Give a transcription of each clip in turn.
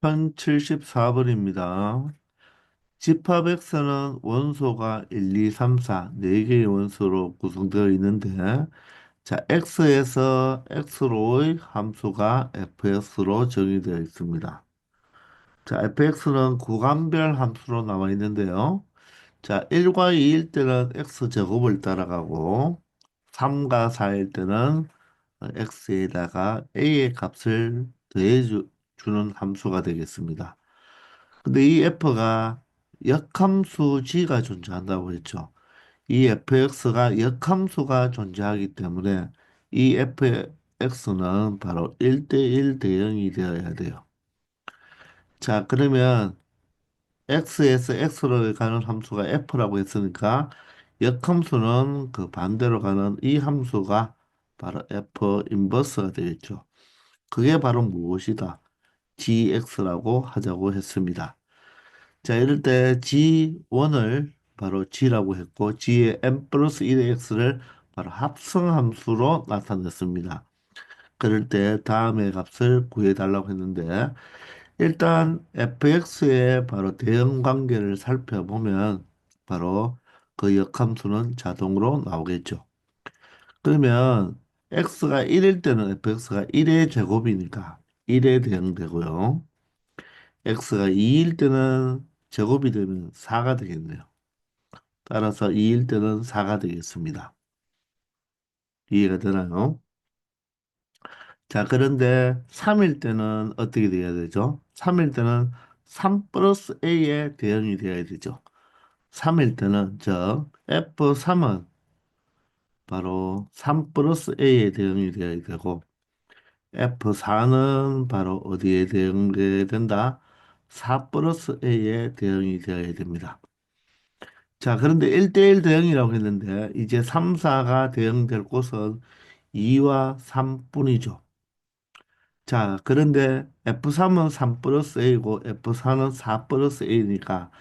1074번입니다. 집합엑스는 원소가 1, 2, 3, 4, 4개의 원소로 구성되어 있는데, 자, X에서 X로의 함수가 fx로 정의되어 있습니다. 자, fx는 구간별 함수로 나와 있는데요. 자, 1과 2일 때는 X제곱을 따라가고, 3과 4일 때는 X에다가 A의 값을 주는 함수가 되겠습니다. 근데 이 f가 역함수 g가 존재한다고 했죠. 이 fx가 역함수가 존재하기 때문에 이 fx는 바로 1대1 대응이 되어야 돼요. 자, 그러면 x에서 x로 가는 함수가 f라고 했으니까 역함수는 그 반대로 가는 이 함수가 바로 f 인버스가 되겠죠. 그게 바로 무엇이다? gx라고 하자고 했습니다. 자, 이럴 때 G1을 바로 G라고 했고, G의 n 플러스 1의 x를 바로 합성함수로 나타냈습니다. 그럴 때 다음의 값을 구해달라고 했는데, 일단 fx의 바로 대응 관계를 살펴보면, 바로 그 역함수는 자동으로 나오겠죠. 그러면 x가 1일 때는 fx가 1의 제곱이니까 1에 대응되고요. x가 2일 때는 제곱이 되면 4가 되겠네요. 따라서 2일 때는 4가 되겠습니다. 이해가 되나요? 자, 그런데 3일 때는 어떻게 돼야 되죠? 3일 때는 3 플러스 A에 대응이 되어야 되죠. 3일 때는 F3은 바로 3 플러스 A에 대응이 되어야 되고 F4는 바로 어디에 대응되어야 된다? 4 플러스 A에 대응이 되어야 됩니다. 자, 그런데 1대1 대응이라고 했는데 이제 3, 4가 대응될 곳은 2와 3뿐이죠. 자, 그런데 F3은 3 플러스 A고 F4는 4 플러스 A니까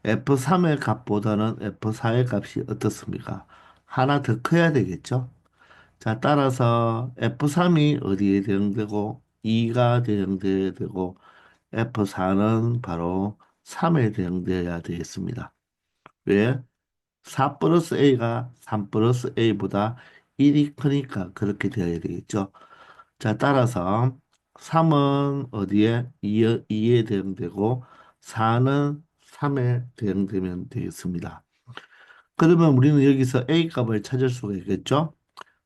F3의 값보다는 F4의 값이 어떻습니까? 하나 더 커야 되겠죠? 자, 따라서 F3이 어디에 대응되고 2가 대응돼야 되고 F4는 바로 3에 대응되어야 되겠습니다. 왜? 4 플러스 A가 3 플러스 A보다 1이 크니까 그렇게 되어야 되겠죠. 자, 따라서 3은 어디에? 2에 대응되고 4는 3에 대응되면 되겠습니다. 그러면 우리는 여기서 A 값을 찾을 수가 있겠죠?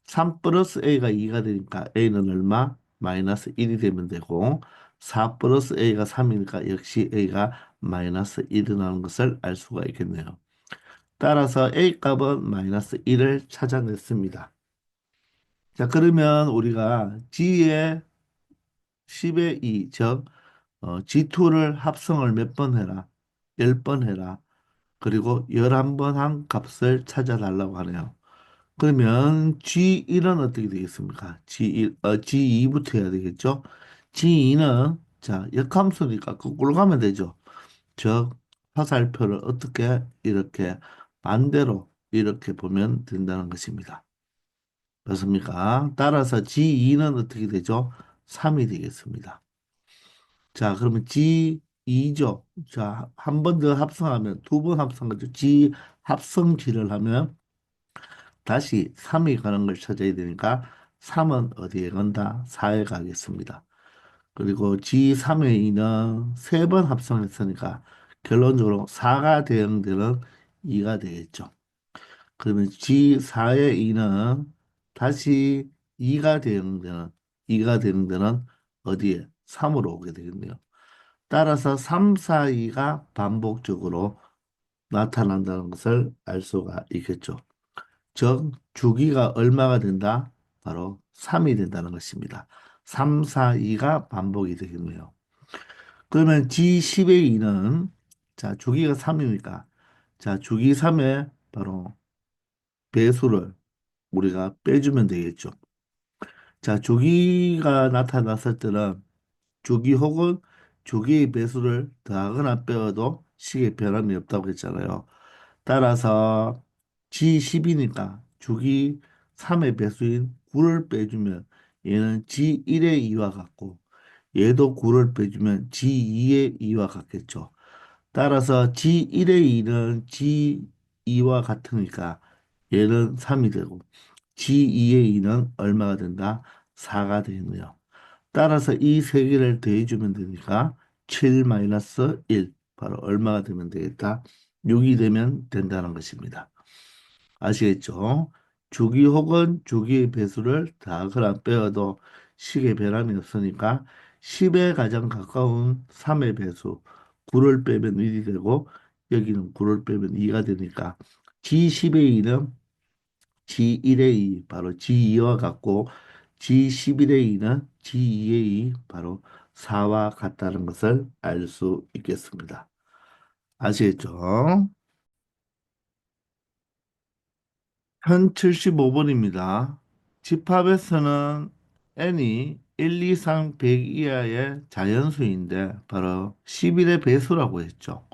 3 플러스 A가 2가 되니까 A는 얼마? 마이너스 1이 되면 되고 4 플러스 A가 3이니까 역시 A가 마이너스 1이 나는 것을 알 수가 있겠네요. 따라서 A 값은 마이너스 1을 찾아냈습니다. 자, 그러면 우리가 G의 10의 2, 즉 G2를 합성을 몇 번 해라? 10번 해라. 그리고 11번 한 값을 찾아달라고 하네요. 그러면 G1은 어떻게 되겠습니까? G2부터 해야 되겠죠? G2는 자, 역함수니까 거꾸로 가면 되죠. 즉 화살표를 어떻게 이렇게 반대로 이렇게 보면 된다는 것입니다. 맞습니까? 따라서 G2는 어떻게 되죠? 3이 되겠습니다. 자, 그러면 G2죠. 자, 한 번 더 합성하면 두 번 합성하죠. G 합성지를 하면 다시 3이 가는 걸 찾아야 되니까 3은 어디에 간다? 4에 가겠습니다. 그리고 G3의 2는 세 번 합성했으니까 결론적으로 4가 대응되는 2가 되겠죠. 그러면 G4의 2는 다시 2가 대응되는 어디에? 3으로 오게 되겠네요. 따라서 3, 4, 2가 반복적으로 나타난다는 것을 알 수가 있겠죠. 즉, 주기가 얼마가 된다? 바로 3이 된다는 것입니다. 3, 4, 2가 반복이 되겠네요. 그러면 G10의 2는 자, 주기가 3이니까 자, 주기 3의 바로 배수를 우리가 빼주면 되겠죠. 자, 주기가 나타났을 때는 주기 혹은 주기의 배수를 더하거나 빼어도 식의 변함이 없다고 했잖아요. 따라서 G10이니까 주기 3의 배수인 9를 빼주면 얘는 G1의 2와 같고 얘도 9를 빼주면 G2의 2와 같겠죠. 따라서 G1의 2는 G2와 같으니까 얘는 3이 되고 G2의 2는 얼마가 된다? 4가 되네요. 따라서 이 세 개를 더해주면 되니까 7 마이너스 1 바로 얼마가 되면 되겠다? 6이 되면 된다는 것입니다. 아시겠죠? 주기 혹은 주기의 배수를 다 그냥 빼어도 식의 변함이 없으니까 10에 가장 가까운 3의 배수 9를 빼면 1이 되고 여기는 9를 빼면 2가 되니까 G10의 2는 G1의 2 바로 G2와 같고 G11의 2는 G2의 2 바로 4와 같다는 것을 알 수 있겠습니다. 아시겠죠? 편 75번입니다. 집합에서는 n이 1, 2, 3, 100 이하의 자연수인데 바로 11의 배수라고 했죠.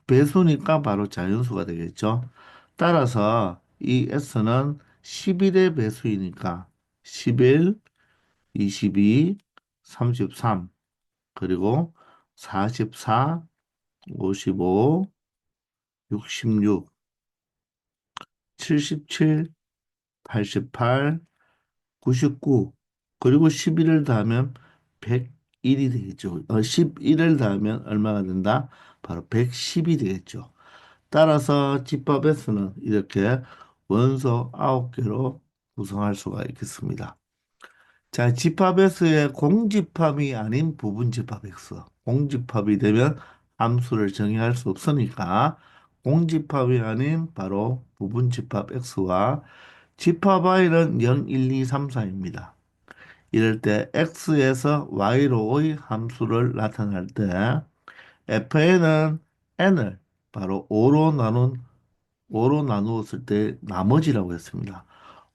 배수니까 바로 자연수가 되겠죠. 따라서 이 s는 11의 배수이니까 11, 22, 33, 그리고 44, 55, 66, 77, 88, 99, 그리고 11을 더하면 101이 되겠죠. 11을 더하면 얼마가 된다? 바로 110이 되겠죠. 따라서 집합에서는 이렇게 원소 9개로 구성할 수가 있겠습니다. 자, 집합에서의 공집합이 아닌 부분집합 X. 공집합이 되면 함수를 정의할 수 없으니까 공집합이 아닌 바로 부분집합 X와 집합 Y는 0, 1, 2, 3, 4입니다. 이럴 때 X에서 Y로의 함수를 나타낼 때 FN은 N을 바로 5로 나누었을 때 나머지라고 했습니다.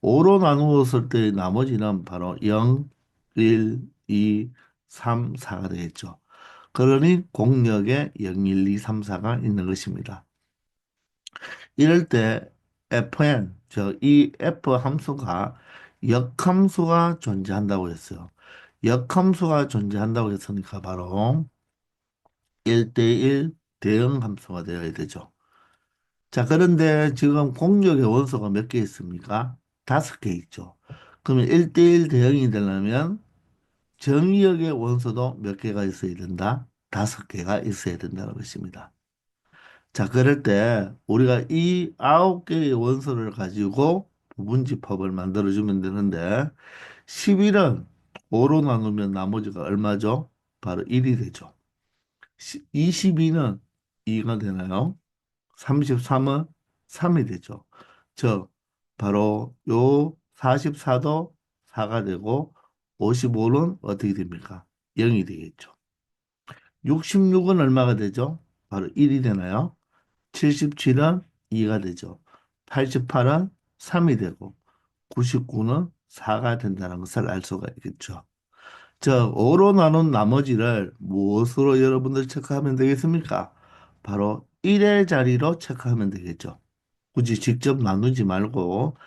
5로 나누었을 때 나머지는 바로 0, 1, 2, 3, 4가 되겠죠. 그러니 공역에 0, 1, 2, 3, 4가 있는 것입니다. 이럴 때 fn, 이 f 함수가 역함수가 존재한다고 했어요. 역함수가 존재한다고 했으니까 바로 1대1 대응 함수가 되어야 되죠. 자, 그런데 지금 공역의 원소가 몇 개 있습니까? 5개 있죠. 그러면 1대1 대응이 되려면 정의역의 원소도 몇 개가 있어야 된다? 5개가 있어야 된다는 것입니다. 자, 그럴 때 우리가 이 9개의 원소를 가지고 부분집합을 만들어주면 되는데 11은 5로 나누면 나머지가 얼마죠? 바로 1이 되죠. 22는 2가 되나요? 33은 3이 되죠. 즉, 바로 요 44도 4가 되고 55는 어떻게 됩니까? 0이 되겠죠. 66은 얼마가 되죠? 바로 1이 되나요? 77은 2가 되죠. 88은 3이 되고 99는 4가 된다는 것을 알 수가 있겠죠. 자, 5로 나눈 나머지를 무엇으로 여러분들 체크하면 되겠습니까? 바로 1의 자리로 체크하면 되겠죠. 굳이 직접 나누지 말고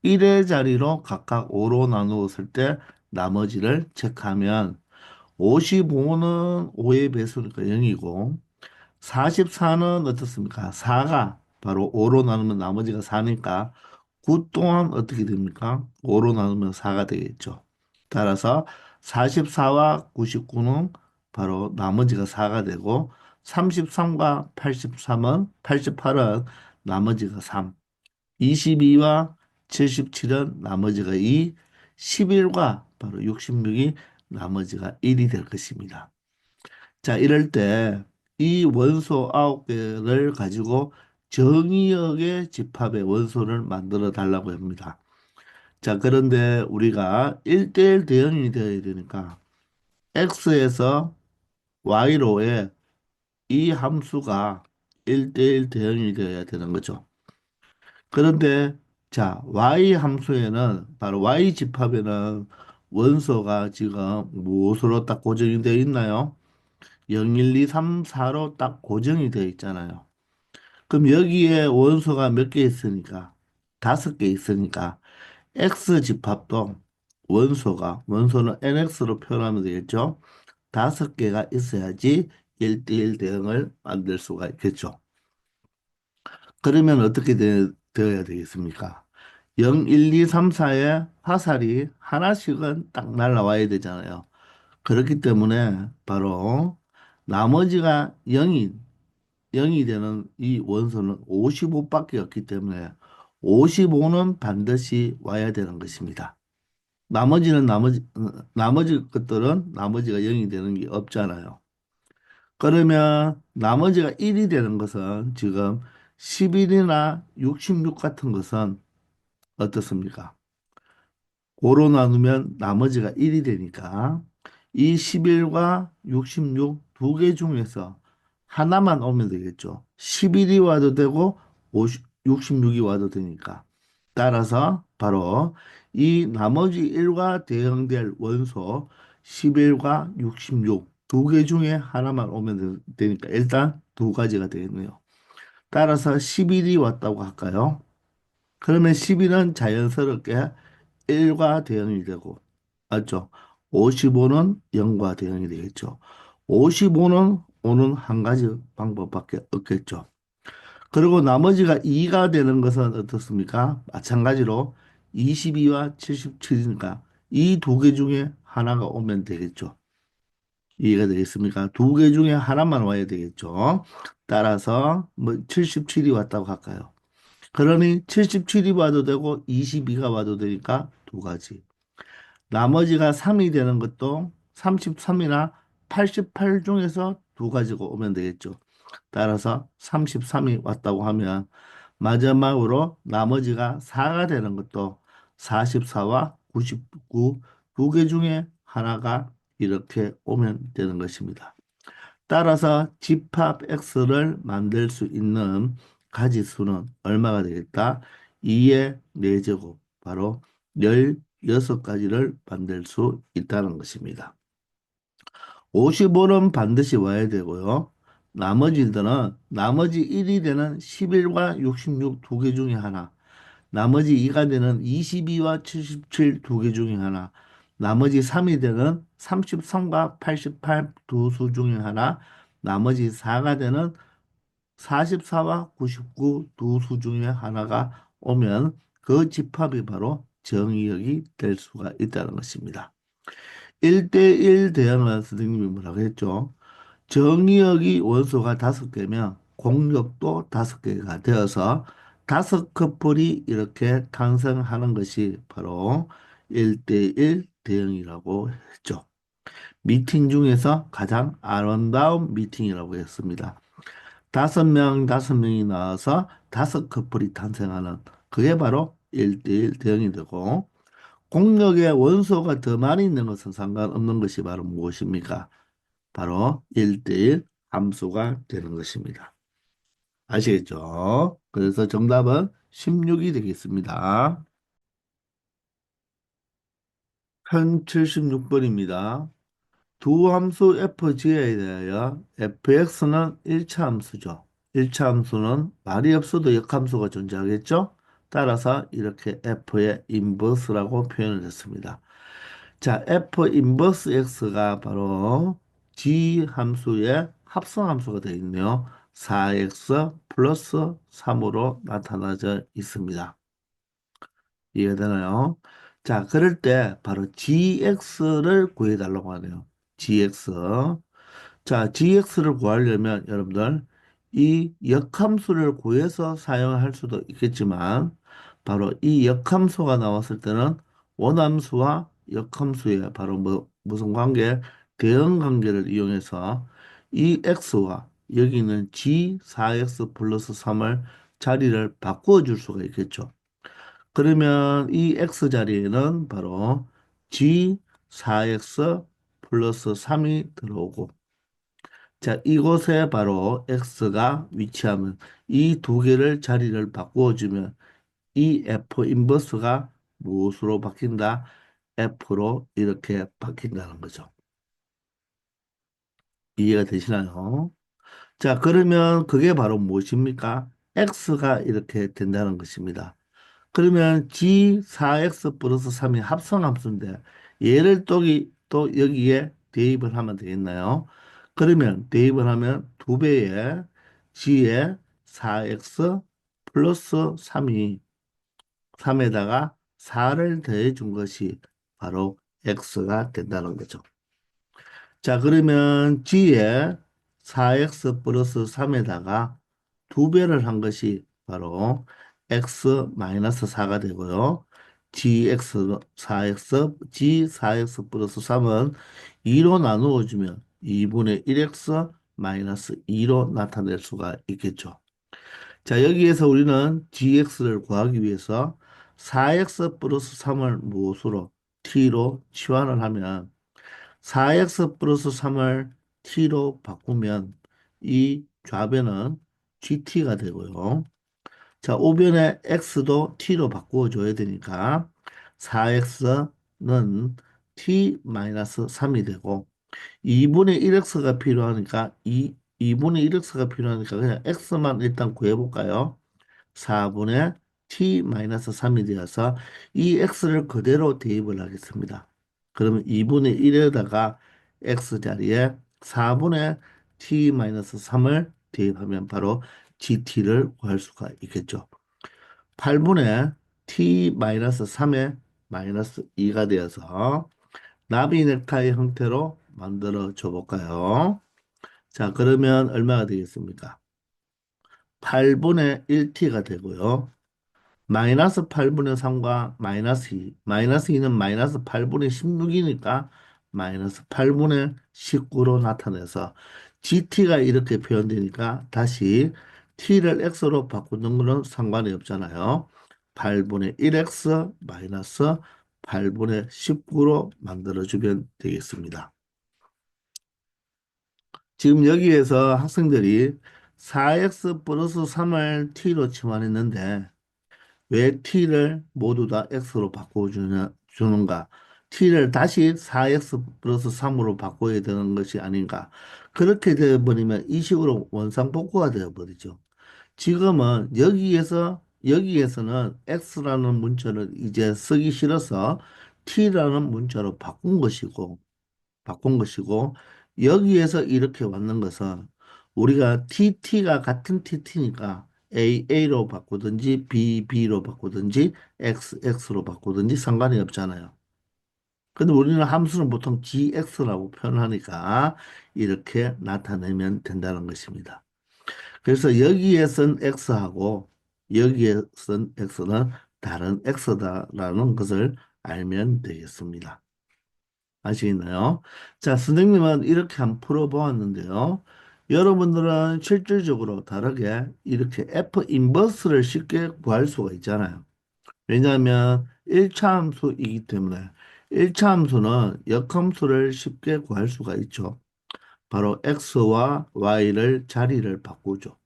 1의 자리로 각각 5로 나누었을 때 나머지를 체크하면 55는 5의 배수니까 0이고 44는 어떻습니까? 4가 바로 5로 나누면 나머지가 4니까 9 또한 어떻게 됩니까? 5로 나누면 4가 되겠죠. 따라서 44와 99는 바로 나머지가 4가 되고 33과 88은 나머지가 3, 22와 77은 나머지가 2, 11과 바로 66이 나머지가 1이 될 것입니다. 자, 이럴 때 이 원소 9개를 가지고 정의역의 집합의 원소를 만들어 달라고 합니다. 자, 그런데 우리가 1대1 대응이 되어야 되니까 x에서 y로의 이 함수가 1대1 대응이 되어야 되는 거죠. 그런데 자, y 함수에는 바로 y 집합에는 원소가 지금 무엇으로 딱 고정이 되어 있나요? 0, 1, 2, 3, 4로 딱 고정이 되어 있잖아요. 그럼 여기에 원소가 몇 개 있으니까 5개 있으니까 x 집합도 원소는 nx로 표현하면 되겠죠. 다섯 개가 있어야지 1대1 대응을 만들 수가 있겠죠. 그러면 어떻게 되어야 되겠습니까? 0, 1, 2, 3, 4의 화살이 하나씩은 딱 날라와야 되잖아요. 그렇기 때문에 바로 나머지가 0이 되는 이 원소는 55밖에 없기 때문에 55는 반드시 와야 되는 것입니다. 나머지 것들은 나머지가 0이 되는 게 없잖아요. 그러면 나머지가 1이 되는 것은 지금 11이나 66 같은 것은 어떻습니까? 고로 나누면 나머지가 1이 되니까 이 11과 66 두 개 중에서 하나만 오면 되겠죠. 11이 와도 되고 66이 와도 되니까. 따라서 바로 이 나머지 1과 대응될 원소 11과 66 두 개 중에 하나만 오면 되니까 일단 두 가지가 되겠네요. 따라서 11이 왔다고 할까요? 그러면 10일은 자연스럽게 1과 대응이 되고, 맞죠? 55는 0과 대응이 되겠죠. 55는 오는 한 가지 방법밖에 없겠죠. 그리고 나머지가 2가 되는 것은 어떻습니까? 마찬가지로 22와 77이니까 이 두 개 중에 하나가 오면 되겠죠. 이해가 되겠습니까? 두 개 중에 하나만 와야 되겠죠. 따라서 뭐 77이 왔다고 할까요? 그러니 77이 와도 되고 22가 와도 되니까 두 가지. 나머지가 3이 되는 것도 33이나 88 중에서 두 가지가 오면 되겠죠. 따라서 33이 왔다고 하면 마지막으로 나머지가 4가 되는 것도 44와 99 두 개 중에 하나가 이렇게 오면 되는 것입니다. 따라서 집합 X를 만들 수 있는 가지수는 얼마가 되겠다? 2의 4제곱, 바로 16가지를 만들 수 있다는 것입니다. 55는 반드시 와야 되고요. 나머지 1이 되는 11과 66 두 개 중에 하나, 나머지 2가 되는 22와 77 두 개 중에 하나, 나머지 3이 되는 33과 88 두 수 중에 하나, 나머지 4가 되는 44와 99 두 수 중에 하나가 오면 그 집합이 바로 정의역이 될 수가 있다는 것입니다. 1대1 대응은 선생님이 뭐라고 했죠? 정의역이 원소가 5개면 공역도 5개가 되어서 5커플이 이렇게 탄생하는 것이 바로 1대1 대응이라고 했죠. 미팅 중에서 가장 아름다운 미팅이라고 했습니다. 5명이 나와서 5커플이 탄생하는 그게 바로 1대1 대응이 되고 공역에 원소가 더 많이 있는 것은 상관없는 것이 바로 무엇입니까? 바로 1대1 함수가 되는 것입니다. 아시겠죠? 그래서 정답은 16이 되겠습니다. 편 76번입니다. 두 함수 fg에 대하여 fx는 1차 함수죠. 1차 함수는 말이 없어도 역함수가 존재하겠죠? 따라서 이렇게 f의 인버스라고 표현을 했습니다. 자, f 인버스 x가 바로 g 함수의 합성 함수가 되어 있네요. 4x 플러스 3으로 나타나져 있습니다. 이해되나요? 자, 그럴 때 바로 gx를 구해달라고 하네요. gx. 자, gx를 구하려면 여러분들 이 역함수를 구해서 사용할 수도 있겠지만 바로 이 역함수가 나왔을 때는 원함수와 역함수의 바로 무슨 관계? 대응 관계를 이용해서 이 x와 여기 있는 g 4x 플러스 3을 자리를 바꾸어 줄 수가 있겠죠. 그러면 이 x 자리에는 바로 g 4x 플러스 3이 들어오고 자, 이곳에 바로 x가 위치하면 이 두 개를 자리를 바꾸어 주면 이 f 인버스가 무엇으로 바뀐다? f로 이렇게 바뀐다는 거죠. 이해가 되시나요? 자, 그러면 그게 바로 무엇입니까? x가 이렇게 된다는 것입니다. 그러면 g 4x 플러스 3이 합성함수인데 얘를 또 여기에 대입을 하면 되겠나요? 그러면 대입을 하면 2배의 g에 4x 플러스 3이 3에다가 4를 더해 준 것이 바로 x가 된다는 거죠. 자, 그러면 g에 4x 플러스 3에다가 2배를 한 것이 바로 x 마이너스 4가 되고요. gx 4x, g 4x 플러스 3은 2로 나누어 주면 2분의 1x 마이너스 2로 나타낼 수가 있겠죠. 자, 여기에서 우리는 gx를 구하기 위해서 4x 플러스 3을 무엇으로 t로 치환을 하면 4x 플러스 3을 t로 바꾸면 이 좌변은 gt가 되고요. 자, 우변의 x도 t로 바꾸어 줘야 되니까 4x는 t-3이 되고 2분의 1x가 필요하니까 2분의 1x가 필요하니까 그냥 x만 일단 구해볼까요? 4분의 t-3이 되어서 이 x를 그대로 대입을 하겠습니다. 그러면 2분의 1에다가 x 자리에 4분의 t-3을 대입하면 바로 gt를 구할 수가 있겠죠. 8분의 t-3의 마이너스 2가 되어서 나비 넥타이 형태로 만들어 줘 볼까요? 자, 그러면 얼마가 되겠습니까? 8분의 1t가 되고요. 마이너스 8분의 3과 마이너스 2. 마이너스 2는 마이너스 8분의 16이니까 마이너스 8분의 19로 나타내서 GT가 이렇게 표현되니까 다시 T를 X로 바꾸는 거는 상관이 없잖아요. 8분의 1X 마이너스 8분의 19로 만들어주면 되겠습니다. 지금 여기에서 학생들이 4X 플러스 3을 T로 치환했는데 왜 t를 모두 다 x로 주는가? t를 다시 4x 플러스 3으로 바꿔야 되는 것이 아닌가? 그렇게 되어버리면 이 식으로 원상복구가 되어버리죠. 지금은 여기에서는 x라는 문자를 이제 쓰기 싫어서 t라는 문자로 바꾼 것이고 여기에서 이렇게 왔는 것은 우리가 TT가 같은 TT니까 AA로 바꾸든지 BB로 바꾸든지 XX로 바꾸든지 상관이 없잖아요. 근데 우리는 함수는 보통 GX라고 표현하니까 이렇게 나타내면 된다는 것입니다. 그래서 여기에 쓴 X하고 여기에 쓴 X는 다른 X다라는 것을 알면 되겠습니다. 아시겠나요? 자, 선생님은 이렇게 한번 풀어보았는데요. 여러분들은 실질적으로 다르게 이렇게 F 인버스를 쉽게 구할 수가 있잖아요. 왜냐하면 1차 함수이기 때문에 1차 함수는 역함수를 쉽게 구할 수가 있죠. 바로 X와 Y를 자리를 바꾸죠.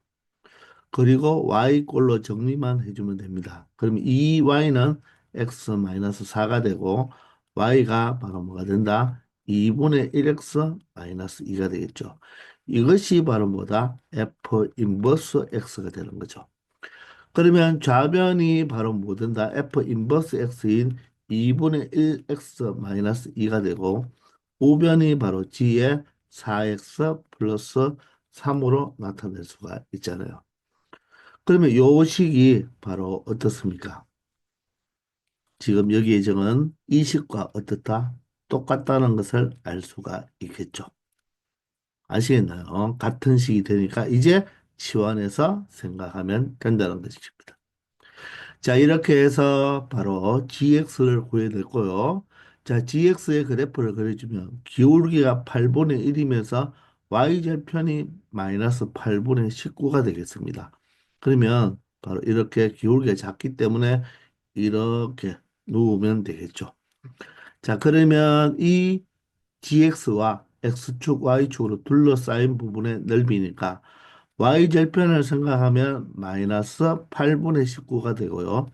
그리고 y꼴로 정리만 해주면 됩니다. 그럼 이 y는 x-4가 되고 y가 바로 뭐가 된다? 2분의 1x-2가 되겠죠. 이것이 바로 뭐다? f 인버스 x가 되는 거죠. 그러면 좌변이 바로 뭐 된다? f 인버스 x인 2분의 1x-2가 되고 우변이 바로 g의 4x 플러스 3으로 나타낼 수가 있잖아요. 그러면 요 식이 바로 어떻습니까? 지금 여기에 적은 이 식과 어떻다? 똑같다는 것을 알 수가 있겠죠. 아시겠나요? 같은 식이 되니까 이제 치환해서 생각하면 된다는 것입니다. 자, 이렇게 해서 바로 GX를 구해냈고요. 자, GX의 그래프를 그려주면 기울기가 8분의 1이면서 Y절편이 마이너스 8분의 19가 되겠습니다. 그러면 바로 이렇게 기울기가 작기 때문에 이렇게 누우면 되겠죠. 자, 그러면 이 GX와 X축, Y축으로 둘러싸인 부분의 넓이니까 Y절편을 생각하면 마이너스 8분의 19가 되고요.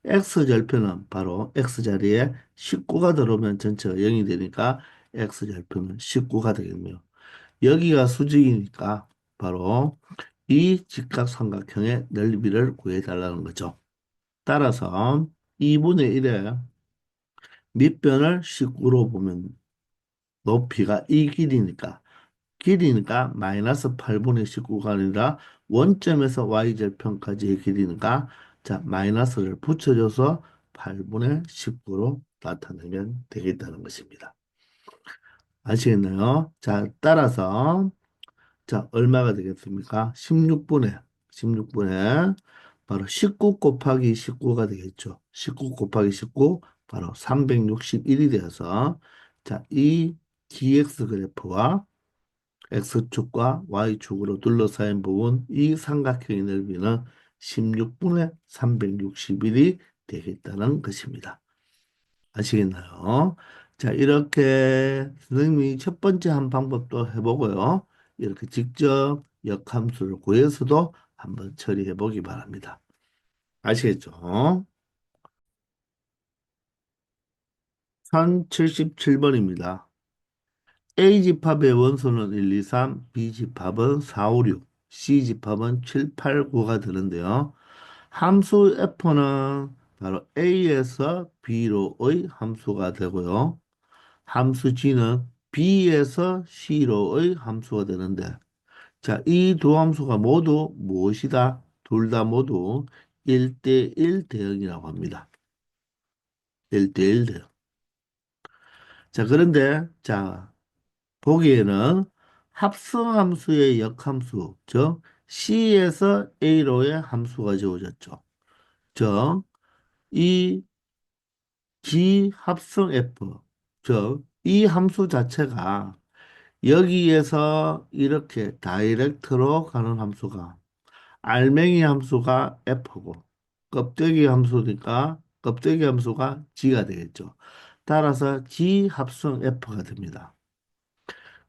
X절편은 바로 X자리에 19가 들어오면 전체가 0이 되니까 X절편은 19가 되겠네요. 여기가 수직이니까 바로 이 직각삼각형의 넓이를 구해달라는 거죠. 따라서 2분의 1의 밑변을 19로 보면 높이가 이 길이니까 마이너스 8분의 19가 아니라 원점에서 y절편까지의 길이니까 자 마이너스를 붙여줘서 8분의 19로 나타내면 되겠다는 것입니다. 아시겠나요? 자 따라서 자 얼마가 되겠습니까? 16분에 바로 19 곱하기 19가 되겠죠. 19 곱하기 19 바로 361이 되어서 자 이 dx 그래프와 X축과 Y축으로 둘러싸인 부분 이 삼각형의 넓이는 16분의 361이 되겠다는 것입니다. 아시겠나요? 자, 이렇게 선생님이 첫 번째 한 방법도 해보고요. 이렇게 직접 역함수를 구해서도 한번 처리해 보기 바랍니다. 아시겠죠? 1077번입니다. A집합의 원소는 1, 2, 3, B집합은 4, 5, 6, C집합은 7, 8, 9가 되는데요. 함수 F는 바로 A에서 B로의 함수가 되고요. 함수 G는 B에서 C로의 함수가 되는데, 자, 이 두 함수가 모두 무엇이다? 둘 다 모두 1대1 대응이라고 합니다. 1대1 대응. 자, 그런데, 자, 보기에는 합성함수의 역함수, 즉 C에서 A로의 함수가 주어졌죠. 즉, 이 G 합성 F, 즉 이 함수 자체가 여기에서 이렇게 다이렉트로 가는 함수가 알맹이 함수가 F고 껍데기 함수니까 껍데기 함수가 G가 되겠죠. 따라서 G 합성 F가 됩니다.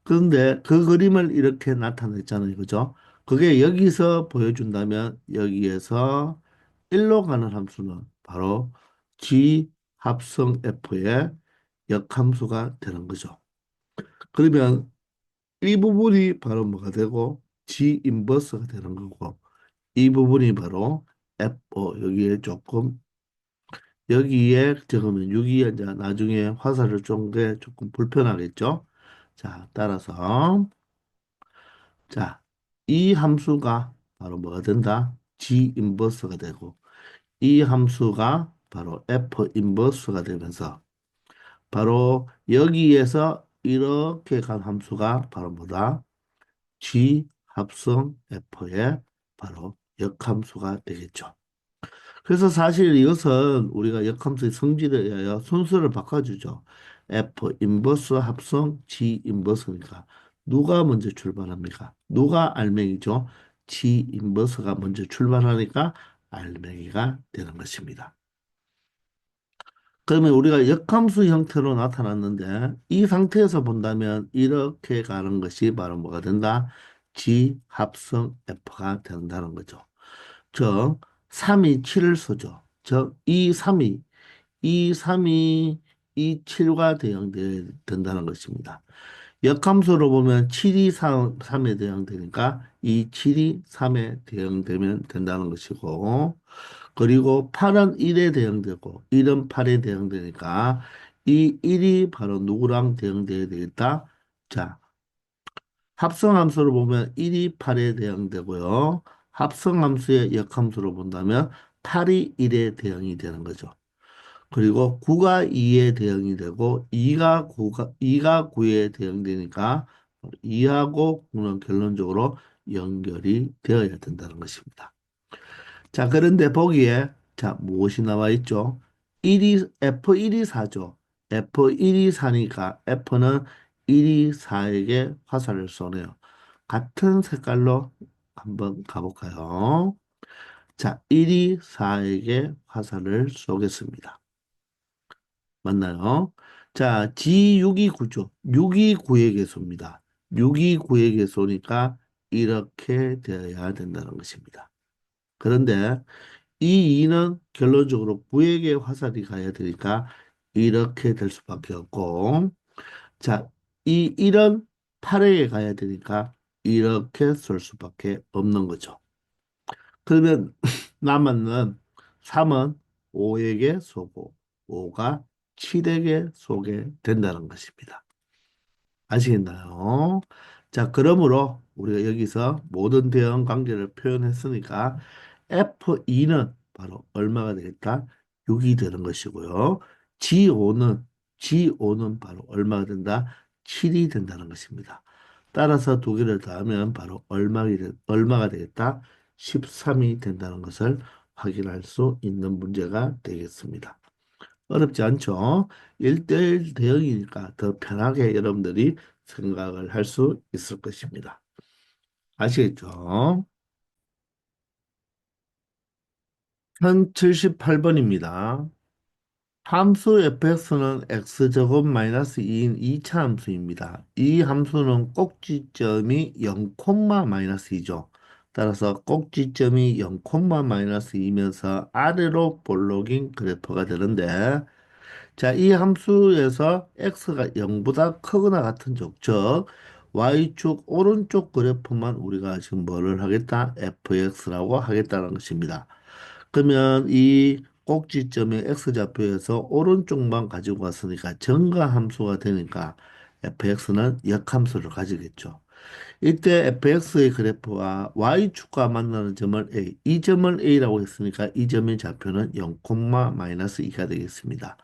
그런데 그 그림을 이렇게 나타냈잖아요. 그죠? 그게 여기서 보여준다면 여기에서 1로 가는 함수는 바로 G 합성 F의 역함수가 되는 거죠. 그러면 이 부분이 바로 뭐가 되고 G 인버스가 되는 거고 이 부분이 바로 F 여기에 조금 여기에 적으면 6이 이제 나중에 화살을 쏜 게 조금 불편하겠죠. 자, 따라서 자, 이 함수가 바로 뭐가 된다? G 인버스가 되고 이 함수가 바로 F 인버스가 되면서 바로 여기에서 이렇게 간 함수가 바로 뭐다? G 합성 F의 바로 역함수가 되겠죠. 그래서 사실 이것은 우리가 역함수의 성질에 의하여 순서를 바꿔주죠. F 인버스 합성 G 인버스니까 누가 먼저 출발합니까? 누가 알맹이죠? G 인버스가 먼저 출발하니까 알맹이가 되는 것입니다. 그러면 우리가 역함수 형태로 나타났는데 이 상태에서 본다면 이렇게 가는 것이 바로 뭐가 된다? G 합성 F가 된다는 거죠. 즉 3이 7을 써죠. 즉 이 3이 이 7과 대응된다는 것입니다. 역함수로 보면 7이 3에 대응되니까 이 7이 3에 대응되면 된다는 것이고 그리고 8은 1에 대응되고 1은 8에 대응되니까 이 1이 바로 누구랑 대응되어야 되겠다? 자, 합성함수로 보면 1이 8에 대응되고요. 합성함수의 역함수로 본다면 8이 1에 대응이 되는 거죠. 그리고 9가 2에 대응이 되고 2가 9에 대응되니까 2하고 9는 결론적으로 연결이 되어야 된다는 것입니다. 자, 그런데 보기에 자, 무엇이 나와 있죠? F1이 4죠. F1이 4니까 F는 1이 4에게 화살을 쏘네요. 같은 색깔로 한번 가볼까요? 자, 1이 4에게 화살을 쏘겠습니다. 맞나요? 자, G6이 9죠. 6이 9의 개수입니다. 6이 9의 개수니까 이렇게 되어야 된다는 것입니다. 그런데 이 2는 결론적으로 9에게 화살이 가야 되니까 이렇게 될 수밖에 없고 자, 이 1은 8에게 가야 되니까 이렇게 쏠 수밖에 없는 거죠. 그러면 남았는 3은 5에게 쏘고 5가 7에게 쏘게 된다는 것입니다. 아시겠나요? 자, 그러므로 우리가 여기서 모든 대응 관계를 표현했으니까 F2는 바로 얼마가 되겠다? 6이 되는 것이고요. G5는 G5는 바로 얼마가 된다? 7이 된다는 것입니다. 따라서 두 개를 더하면 바로 얼마가 되겠다? 13이 된다는 것을 확인할 수 있는 문제가 되겠습니다. 어렵지 않죠? 1대1 대응이니까 더 편하게 여러분들이 생각을 할 수 있을 것입니다. 아시겠죠? 1078번입니다. 함수 fx는 x제곱 마이너스 2인 2차 함수입니다. 이 함수는 꼭지점이 0, 마이너스 2죠. 따라서 꼭지점이 0, 마이너스 2면서 아래로 볼록인 그래프가 되는데 자, 이 함수에서 x가 0보다 크거나 같은 쪽, 즉 y축 오른쪽 그래프만 우리가 지금 뭐를 하겠다? fx라고 하겠다는 것입니다. 그러면 이 꼭지점의 x좌표에서 오른쪽만 가지고 왔으니까 증가 함수가 되니까 fx는 역함수를 가지겠죠. 이때 fx의 그래프와 y축과 만나는 점을 a, 이 점을 a라고 했으니까 이 점의 좌표는 0, 마이너스 2가 되겠습니다.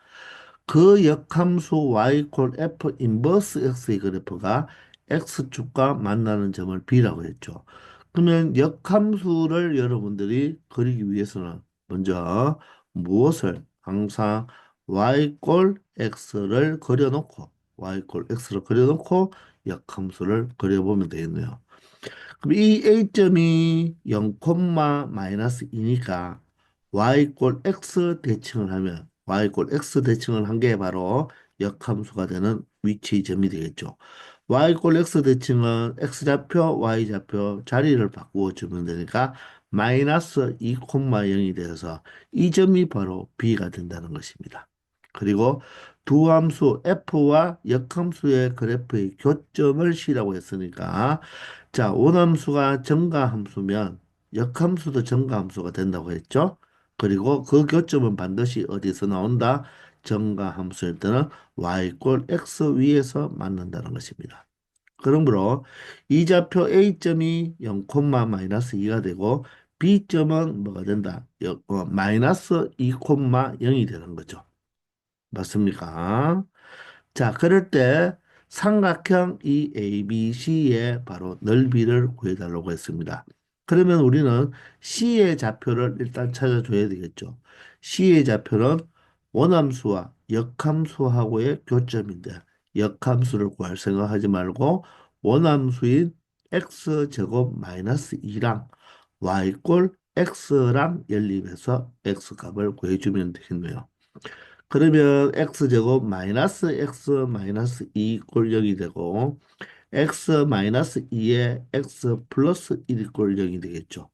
그 역함수 y 콜 f 인버스 x의 그래프가 x축과 만나는 점을 b라고 했죠. 그러면 역함수를 여러분들이 그리기 위해서는 먼저 무엇을 항상 y 꼴 x를 그려놓고 y 꼴 x를 그려놓고 역함수를 그려보면 되겠네요. 그럼 이 A점이 0, 마이너스 2니까 y 꼴 x 대칭을 하면 y 꼴 x 대칭을 한 게 바로 역함수가 되는 위치 점이 되겠죠. y 꼴 x 대칭은 x좌표, y좌표 자리를 바꾸어 주면 되니까 마이너스 2, 0이 되어서 이 점이 바로 b가 된다는 것입니다. 그리고 두 함수 f와 역함수의 그래프의 교점을 C라고 했으니까 자, 오함수가 정가함수면 역함수도 정가함수가 된다고 했죠. 그리고 그 교점은 반드시 어디서 나온다? 정가함수일 때는 y 꼴 x 위에서 만난다는 것입니다. 그러므로 이 좌표 A점이 0, 마이너스 2가 되고 B점은 뭐가 된다? 마이너스 2, 0이 되는 거죠. 맞습니까? 자, 그럴 때 삼각형 이 ABC의 바로 넓이를 구해달라고 했습니다. 그러면 우리는 C의 좌표를 일단 찾아줘야 되겠죠. C의 좌표는 원함수와 역함수하고의 교점인데 역함수를 구할 생각하지 말고 원함수인 x제곱 마이너스 2랑 y꼴 x랑 연립해서 x값을 구해주면 되겠네요. 그러면 x제곱 마이너스 x 마이너스 2 꼴 0이 되고 x 마이너스 2에 x 플러스 1이 꼴 0이 되겠죠.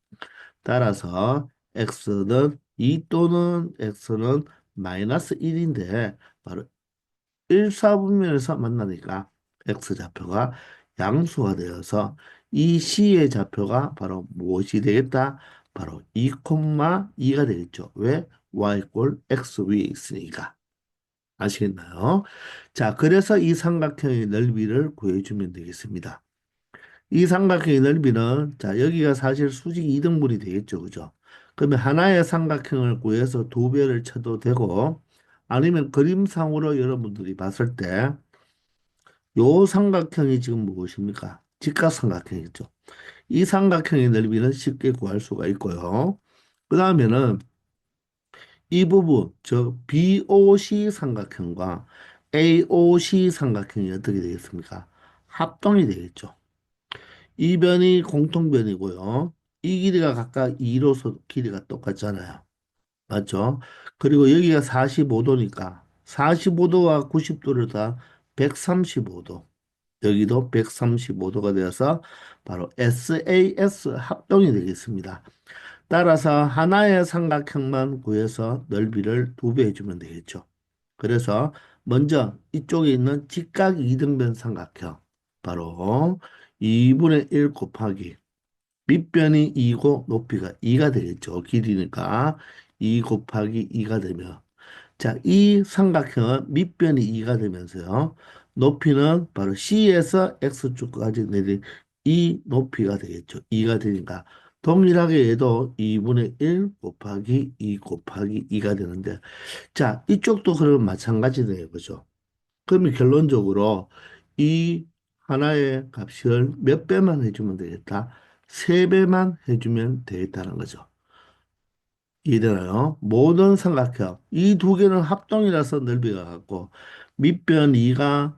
따라서 x는 2 또는 x는 마이너스 1인데 바로 1사분면에서 만나니까 x좌표가 양수가 되어서 이 c의 좌표가 바로 무엇이 되겠다? 바로 2, 2가 되겠죠. 왜? y 꼴 x 위에 있으니까. 아시겠나요? 자, 그래서 이 삼각형의 넓이를 구해주면 되겠습니다. 이 삼각형의 넓이는, 자, 여기가 사실 수직 이등분이 되겠죠. 그죠? 그러면 하나의 삼각형을 구해서 두 배를 쳐도 되고, 아니면 그림상으로 여러분들이 봤을 때, 요 삼각형이 지금 무엇입니까? 직각삼각형이죠. 이 삼각형의 넓이는 쉽게 구할 수가 있고요. 그 다음에는 이 부분, 즉 BOC 삼각형과 AOC 삼각형이 어떻게 되겠습니까? 합동이 되겠죠. 이 변이 공통변이고요. 이 길이가 각각 2로서 길이가 똑같잖아요. 맞죠? 그리고 여기가 45도니까 45도와 90도를 다 135도. 여기도 135도가 되어서 바로 SAS 합동이 되겠습니다. 따라서 하나의 삼각형만 구해서 넓이를 두 배 해주면 되겠죠. 그래서 먼저 이쪽에 있는 직각 이등변 삼각형 바로 2분의 1 곱하기 밑변이 2고 높이가 2가 되겠죠. 길이니까 2 곱하기 2가 되면 자, 이 삼각형은 밑변이 2가 되면서요. 높이는 바로 C에서 X축까지 내린 이 높이가 되겠죠. 2가 되니까 동일하게 얘도 2분의 1 곱하기 2 곱하기 2가 되는데 자, 이쪽도 그러면 마찬가지네요. 그죠? 그러면 결론적으로 이 하나의 값을 몇 배만 해주면 되겠다? 세 배만 해주면 되겠다는 거죠. 이해되나요? 모든 삼각형. 이 두 개는 합동이라서 넓이가 같고, 밑변 2가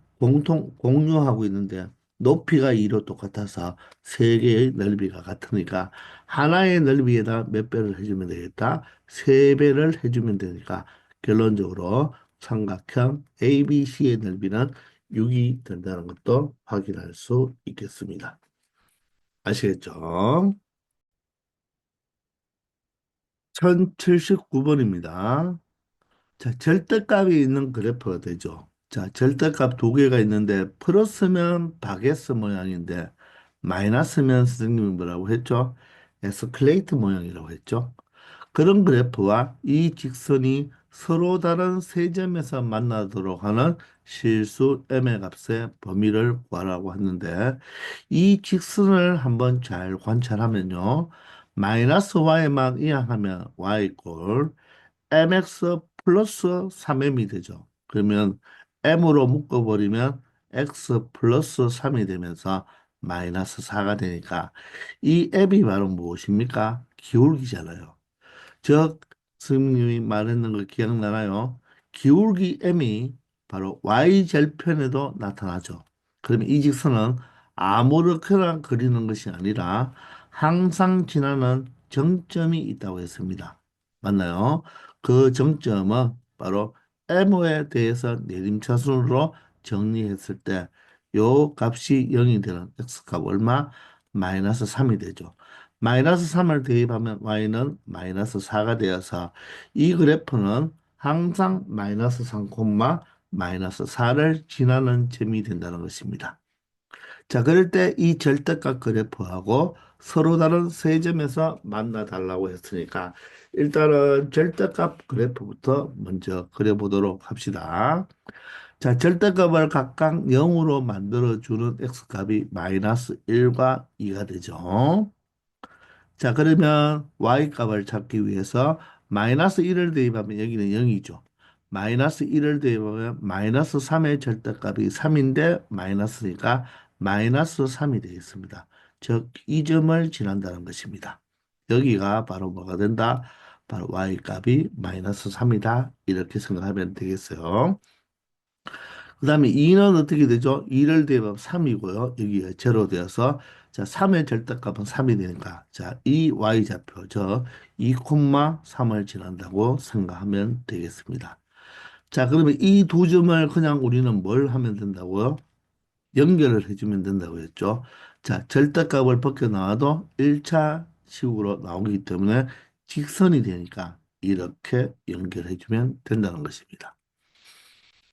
공유하고 있는데, 높이가 2로 똑같아서 세 개의 넓이가 같으니까, 하나의 넓이에다 몇 배를 해주면 되겠다? 세 배를 해주면 되니까, 결론적으로 삼각형 ABC의 넓이는 6이 된다는 것도 확인할 수 있겠습니다. 아시겠죠? 1079번입니다. 자, 절대값이 있는 그래프가 되죠. 자, 절대값 두 개가 있는데 플러스면 바게트 모양인데 마이너스면 선생님이 뭐라고 했죠? 에스컬레이트 모양이라고 했죠. 그런 그래프와 이 직선이 서로 다른 세 점에서 만나도록 하는 실수 m의 값의 범위를 구하라고 했는데 이 직선을 한번 잘 관찰하면요. 마이너스 y만 이항하면 y 꼴 mx 플러스 3m이 되죠. 그러면 m으로 묶어버리면 x 플러스 3이 되면서 마이너스 4가 되니까 이 m이 바로 무엇입니까? 기울기잖아요. 즉, 스님이 말했는 거 기억나나요? 기울기 m이 바로 y절편에도 나타나죠. 그러면 이 직선은 아무렇게나 그리는 것이 아니라 항상 지나는 정점이 있다고 했습니다. 맞나요? 그 정점은 바로 m에 대해서 내림차순으로 정리했을 때 요 값이 0이 되는 x값 얼마? 마이너스 3이 되죠. 마이너스 3을 대입하면 y는 마이너스 4가 되어서 이 그래프는 항상 마이너스 3, 마이너스 4를 지나는 점이 된다는 것입니다. 자, 그럴 때 이 절대값 그래프하고 서로 다른 세 점에서 만나 달라고 했으니까 일단은 절대값 그래프부터 먼저 그려보도록 합시다. 자, 절대값을 각각 0으로 만들어주는 x값이 마이너스 1과 2가 되죠. 자, 그러면 y값을 찾기 위해서 마이너스 1을 대입하면 여기는 0이죠. 마이너스 1을 대입하면 마이너스 3의 절대값이 3인데 마이너스니까 마이너스 3이 되겠습니다. 즉, 이 점을 지난다는 것입니다. 여기가 바로 뭐가 된다? 바로 y값이 마이너스 3이다. 이렇게 생각하면 되겠어요. 그 다음에 2는 어떻게 되죠? 2를 대입하면 3이고요. 여기가 제로 되어서 자, 3의 절대값은 3이 되니까 자, 이 y좌표 저 2,3을 지난다고 생각하면 되겠습니다. 자, 그러면 이 두 점을 그냥 우리는 뭘 하면 된다고요? 연결을 해주면 된다고 했죠. 자, 절대값을 벗겨나와도 1차 식으로 나오기 때문에 직선이 되니까 이렇게 연결해주면 된다는 것입니다.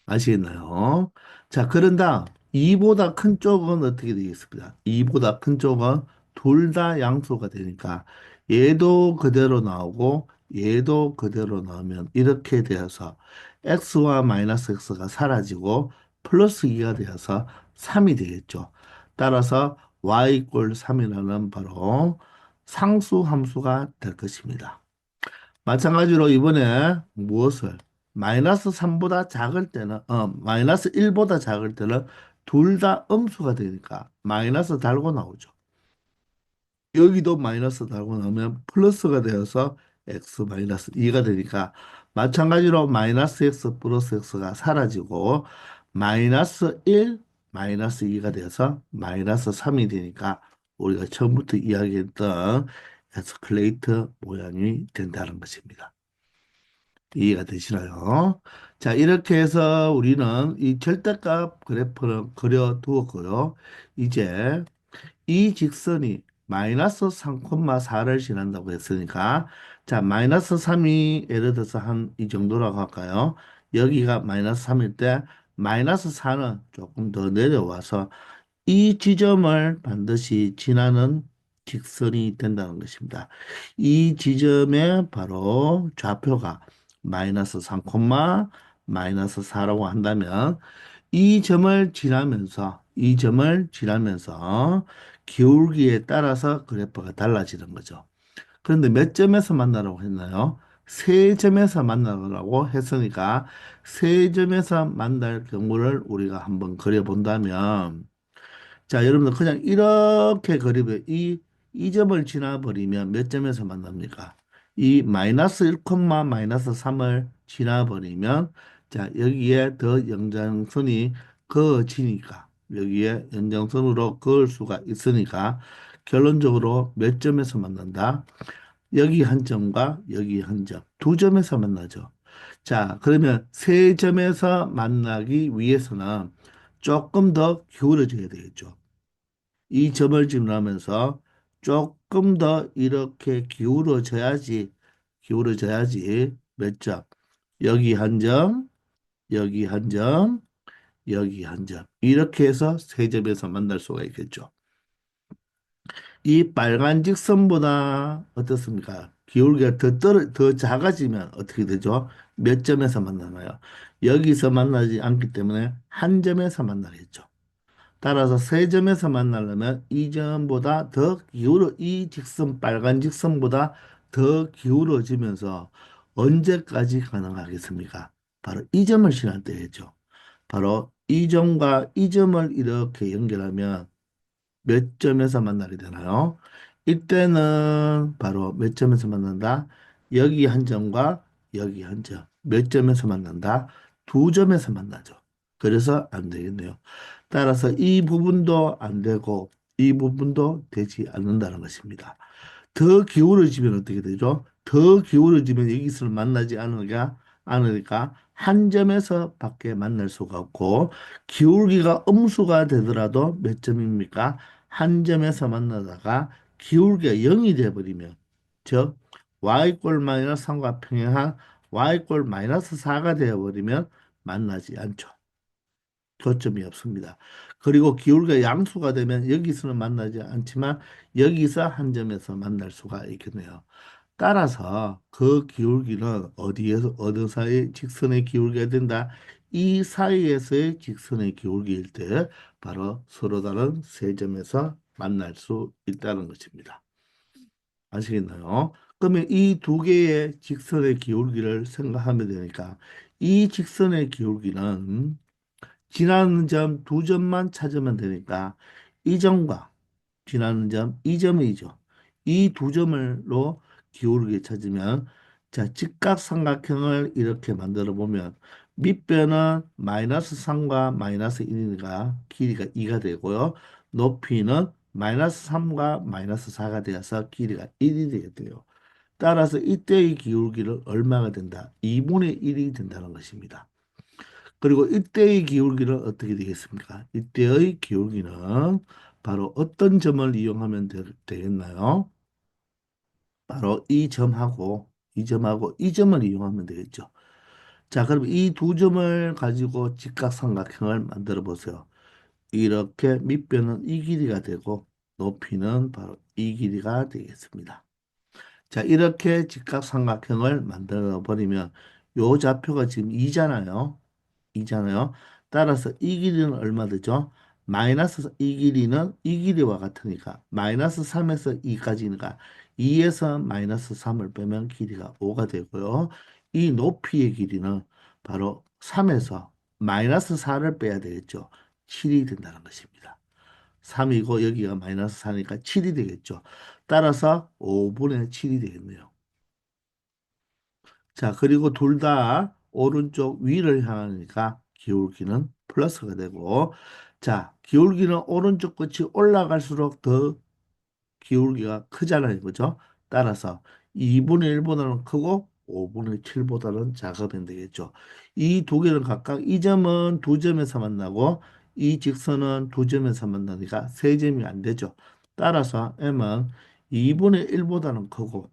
아시겠나요? 자, 그런 다음 2보다 큰 쪽은 어떻게 되겠습니까? 2보다 큰 쪽은 둘 다 양수가 되니까 얘도 그대로 나오고 얘도 그대로 나오면 이렇게 되어서 x와 마이너스 x가 사라지고 플러스 2가 되어서 3이 되겠죠. 따라서 y 꼴 3이라는 바로 상수 함수가 될 것입니다. 마찬가지로 이번에 무엇을 마이너스 3보다 작을 때는 마이너스 1보다 작을 때는 둘 다 음수가 되니까 마이너스 달고 나오죠. 여기도 마이너스 달고 나오면 플러스가 되어서 x 마이너스 2가 되니까 마찬가지로 마이너스 x 플러스 x가 사라지고 마이너스 1 마이너스 2가 되어서 마이너스 3이 되니까 우리가 처음부터 이야기했던 에스컬레이트 모양이 된다는 것입니다. 이해가 되시나요? 자, 이렇게 해서 우리는 이 절대값 그래프를 그려 두었고요. 이제 이 직선이 마이너스 3,4를 지난다고 했으니까 자, 마이너스 3이 예를 들어서 한 이 정도라고 할까요? 여기가 마이너스 3일 때 마이너스 4는 조금 더 내려와서 이 지점을 반드시 지나는 직선이 된다는 것입니다. 이 지점의 바로 좌표가 마이너스 3, 마이너스 4라고 한다면 이 점을 지나면서 기울기에 따라서 그래프가 달라지는 거죠. 그런데 몇 점에서 만나라고 했나요? 세 점에서 만나라고 했으니까 세 점에서 만날 경우를 우리가 한번 그려본다면 자, 여러분들 그냥 이렇게 그리면 이 점을 지나버리면 몇 점에서 만납니까? 이 마이너스 1, 마이너스 3을 지나버리면 자, 여기에 더 연장선이 그어지니까 여기에 연장선으로 그을 수가 있으니까 결론적으로 몇 점에서 만난다? 여기 한 점과 여기 한 점, 두 점에서 만나죠. 자, 그러면 세 점에서 만나기 위해서는 조금 더 기울어져야 되겠죠. 이 점을 지나면서 조금 더 이렇게 기울어져야지 몇 점? 여기 한 점, 여기 한 점, 여기 한 점. 이렇게 해서 세 점에서 만날 수가 있겠죠. 이 빨간 직선보다 어떻습니까? 기울기가 더 작아지면 어떻게 되죠? 몇 점에서 만나나요? 여기서 만나지 않기 때문에 한 점에서 만나겠죠. 따라서 세 점에서 만나려면 이 점보다 이 직선, 빨간 직선보다 더 기울어지면서 언제까지 가능하겠습니까? 바로 이 점을 지날 때겠죠. 바로 이 점과 이 점을 이렇게 연결하면 몇 점에서 만나게 되나요? 이때는 바로 몇 점에서 만난다? 여기 한 점과 여기 한 점. 몇 점에서 만난다? 두 점에서 만나죠. 그래서 안 되겠네요. 따라서 이 부분도 안 되고 이 부분도 되지 않는다는 것입니다. 더 기울어지면 어떻게 되죠? 더 기울어지면 여기서 만나지 않으니까 한 점에서 밖에 만날 수가 없고 기울기가 음수가 되더라도 몇 점입니까? 한 점에서 만나다가 기울기가 0이 돼버리면 즉 y꼴 마이너스 3과 평행한 y꼴 마이너스 4가 되어버리면 만나지 않죠. 교점이 없습니다. 그리고 기울기가 양수가 되면 여기서는 만나지 않지만 여기서 한 점에서 만날 수가 있겠네요. 따라서 그 기울기는 어디에서 어느 사이 직선의 기울기가 된다. 이 사이에서의 직선의 기울기일 때 바로 서로 다른 세 점에서 만날 수 있다는 것입니다. 아시겠나요? 그러면 이 두 개의 직선의 기울기를 생각하면 되니까 이 직선의 기울기는 지나는 점 두 점만 찾으면 되니까 이 점과 지나는 점 이 점이죠. 이 두 점을로 기울기 찾으면 자 직각삼각형을 이렇게 만들어 보면 밑변은 마이너스 3과 마이너스 1이니까 길이가 2가 되고요. 높이는 마이너스 3과 마이너스 4가 되어서 길이가 1이 되겠대요. 따라서 이때의 기울기는 얼마가 된다? 2분의 1이 된다는 것입니다. 그리고 이때의 기울기는 어떻게 되겠습니까? 이때의 기울기는 바로 어떤 점을 이용하면 되겠나요? 바로 이 점을 이용하면 되겠죠. 자, 그럼 이 두 점을 가지고 직각삼각형을 만들어 보세요. 이렇게 밑변은 이 길이가 되고 높이는 바로 이 길이가 되겠습니다. 자, 이렇게 직각삼각형을 만들어 버리면 요 좌표가 지금 2잖아요. 이잖아요. 따라서 이 길이는 얼마 되죠? 마이너스 이 길이는 이 길이와 같으니까 마이너스 3에서 2까지니까 2에서 마이너스 3을 빼면 길이가 5가 되고요. 이 높이의 길이는 바로 3에서 마이너스 4를 빼야 되겠죠. 7이 된다는 것입니다. 3이고 여기가 마이너스 4니까 7이 되겠죠. 따라서 5분의 7이 되겠네요. 자, 그리고 둘 다 오른쪽 위를 향하니까 기울기는 플러스가 되고, 자, 기울기는 오른쪽 끝이 올라갈수록 더 기울기가 크잖아요. 그죠? 따라서 2분의 1보다는 크고 5분의 7보다는 작으면 되겠죠. 이 두 개는 각각 이 점은 두 점에서 만나고 이 직선은 두 점에서 만나니까 세 점이 안 되죠. 따라서 m은 2분의 1보다는 크고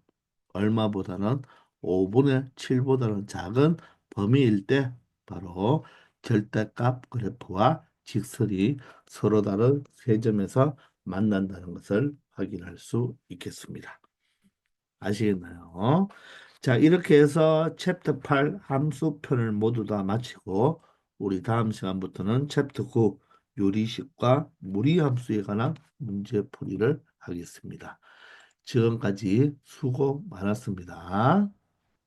얼마보다는 5분의 7보다는 작은 범위일 때 바로 절대값 그래프와 직선이 서로 다른 세 점에서 만난다는 것을 확인할 수 있겠습니다. 아시겠나요? 자, 이렇게 해서 챕터 8 함수편을 모두 다 마치고 우리 다음 시간부터는 챕터 9 요리식과 무리함수에 관한 문제풀이를 하겠습니다. 지금까지 수고 많았습니다.